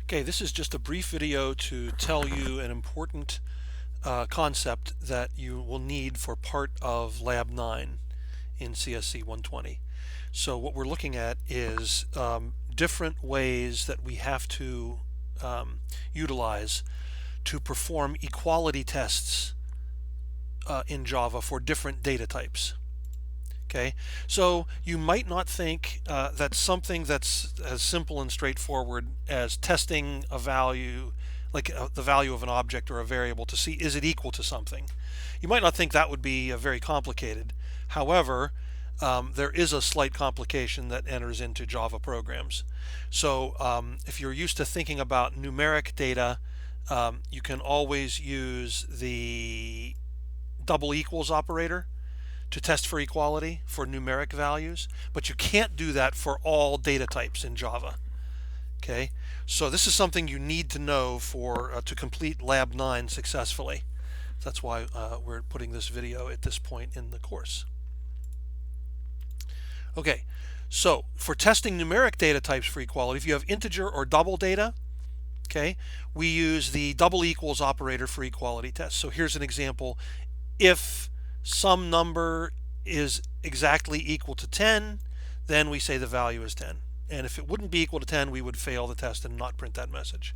Okay, this is just a brief video to tell you an important concept that you will need for part of Lab 9 in CSC 120. So what we're looking at is different ways that we have to utilize to perform equality tests in Java for different data types. Okay, so you might not think that something that's as simple and straightforward as testing a value, like the value of an object or a variable, to see is it equal to something. You might not think that would be very complicated. However, there is a slight complication that enters into Java programs. So if you're used to thinking about numeric data, you can always use the double equals operator to test for equality for numeric values, but you can't do that for all data types in Java. Okay, so this is something you need to know for to complete Lab 9 successfully. That's why we're putting this video at this point in the course. Okay, so for testing numeric data types for equality, if you have integer or double data, okay, we use the double equals operator for equality tests. So here's an example. If some number is exactly equal to 10, then we say the value is 10. And if it wouldn't be equal to 10, we would fail the test and not print that message.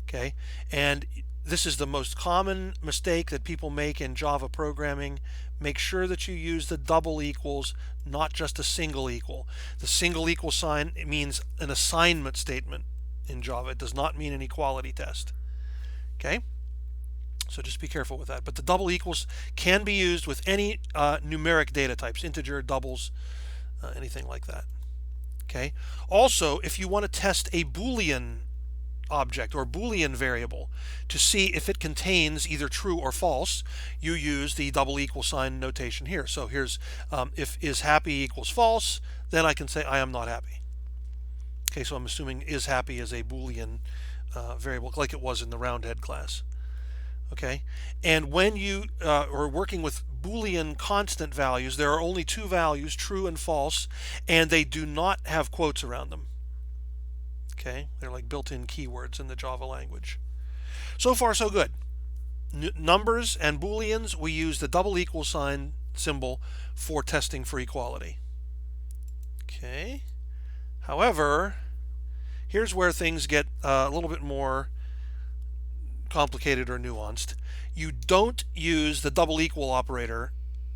Okay, and this is the most common mistake that people make in Java programming. Make sure that you use the double equals, not just a single equal. The single equal sign, it means an assignment statement in Java. It does not mean an equality test. Okay, so just be careful with that. But the double equals can be used with any numeric data types, integer, doubles, anything like that. Okay. Also, if you want to test a Boolean object or Boolean variable to see if it contains either true or false, you use the double equal sign notation here. So here's if is happy equals false, then I can say I am not happy. Okay, so I'm assuming is happy is a Boolean variable like it was in the Roundhead class. Okay, and when you are working with Boolean constant values, there are only two values, true and false, and they do not have quotes around them. Okay, they're like built-in keywords in the Java language. So far, so good. Numbers and Booleans, we use the double equal sign symbol for testing for equality. Okay, however, here's where things get a little bit more complicated or nuanced. You don't use the double equal operator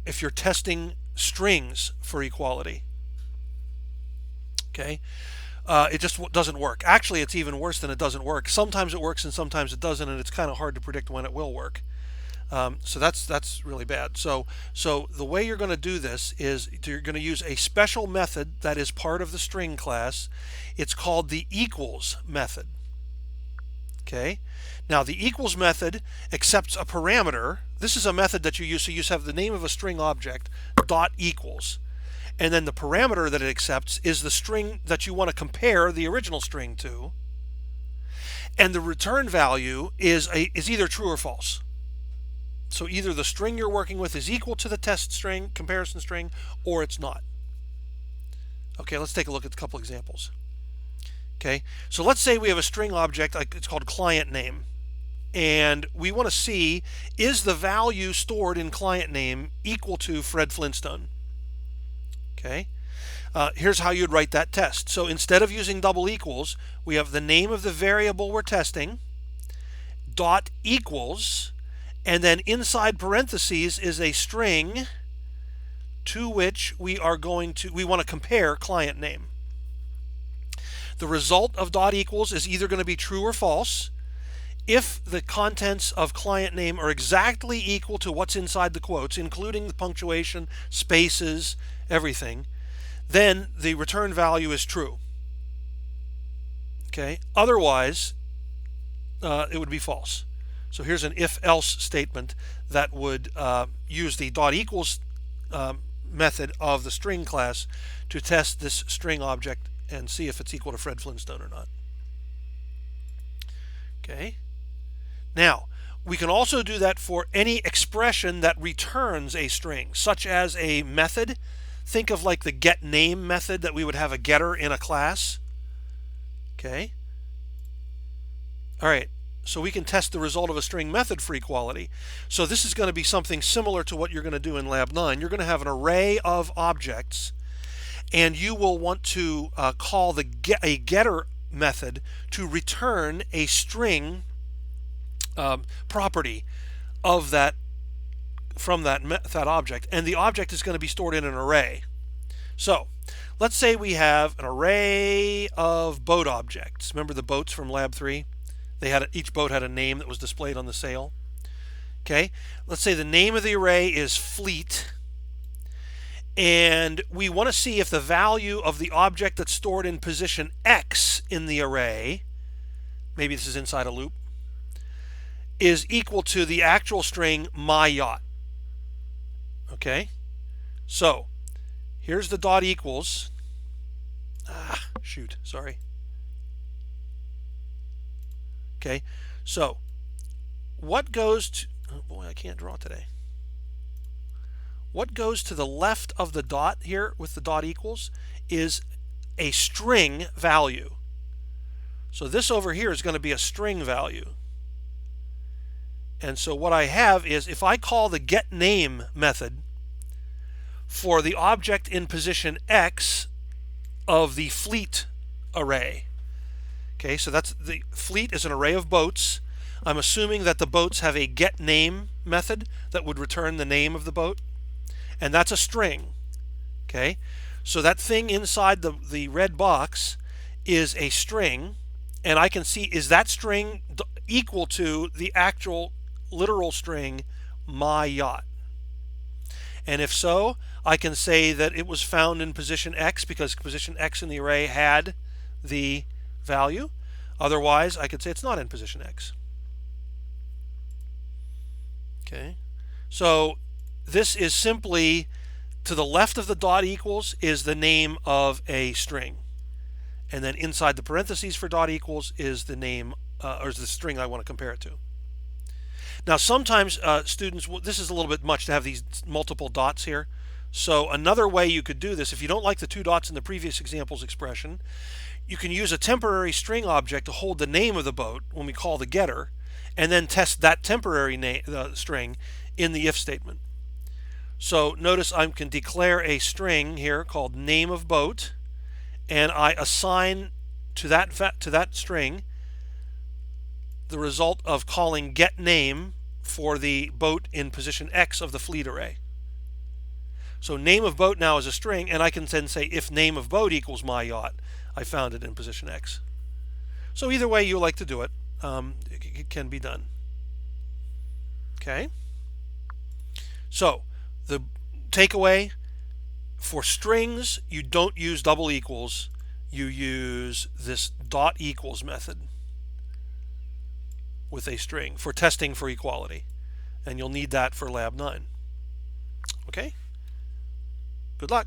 if you're testing strings for equality. Okay, it just doesn't work. Actually, it's even worse than it doesn't work. Sometimes it works and sometimes it doesn't, and it's kind of hard to predict when it will work. So that's really bad. So the way you're going to do this is you're going to use a special method that is part of the string class. It's called the equals method. Okay, now the equals method accepts a parameter. This is a method that you use, so you have the name of a string object, dot equals, and then the parameter that it accepts is the string that you want to compare the original string to, and the return value is either true or false. So either the string you're working with is equal to the test string, comparison string, or it's not. Okay, let's take a look at a couple examples. Okay, so let's say we have a string object, like it's called client name, and we want to see is the value stored in client name equal to Fred Flintstone. Okay, here's how you'd write that test. So instead of using double equals, we have the name of the variable we're testing, dot equals, and then inside parentheses is a string to which we want to compare client name. The result of dot equals is either going to be true or false. If the contents of client name are exactly equal to what's inside the quotes, including the punctuation, spaces, everything, then the return value is true. Okay, otherwise it would be false. So here's an if-else statement that would use the dot equals method of the string class to test this string object and see if it's equal to Fred Flintstone or not. Okay. Now, we can also do that for any expression that returns a string, such as a method. Think of like the getName method that we would have a getter in a class. Okay. All right, so we can test the result of a string method for equality. So this is going to be something similar to what you're going to do in Lab 9. You're going to have an array of objects, and you will want to call a getter method to return a string property of that from that object, and the object is going to be stored in an array. So let's say we have an array of boat objects. Remember the boats from Lab 3? Each boat had a name that was displayed on the sail. Okay, let's say the name of the array is Fleet, and we want to see if the value of the object that's stored in position X in the array, maybe this is inside a loop, is equal to the actual string my yacht. Okay, so here's the dot equals. Sorry. Okay, so what goes to, oh boy, I can't draw today. What goes to the left of the dot here with the dot equals is a string value. So this over here is going to be a string value. And so what I have is, if I call the getName method for the object in position X of the Fleet array. Okay, so that's the Fleet is an array of boats. I'm assuming that the boats have a getName method that would return the name of the boat, and that's a string. Okay, so that thing inside the red box is a string, and I can see, is that string equal to the actual literal string my yacht? And if so, I can say that it was found in position X because position X in the array had the value. Otherwise, I could say it's not in position X. Okay, so this is simply, to the left of the dot equals is the name of a string, and then inside the parentheses for dot equals is the name or is the string I want to compare it to. Now sometimes students, this is a little bit much to have these multiple dots here. So another way you could do this, if you don't like the two dots in the previous example's expression, you can use a temporary string object to hold the name of the boat when we call the getter, and then test that temporary string in the if statement. So notice I can declare a string here called name of boat, and I assign to that string the result of calling getName for the boat in position X of the Fleet array. So name of boat now is a string, and I can then say if name of boat equals my yacht, I found it in position X. So either way you like to do it, it can be done. Okay. So the takeaway, for strings you don't use double equals, you use this dot equals method with a string for testing for equality, and you'll need that for Lab 9. Okay, good luck.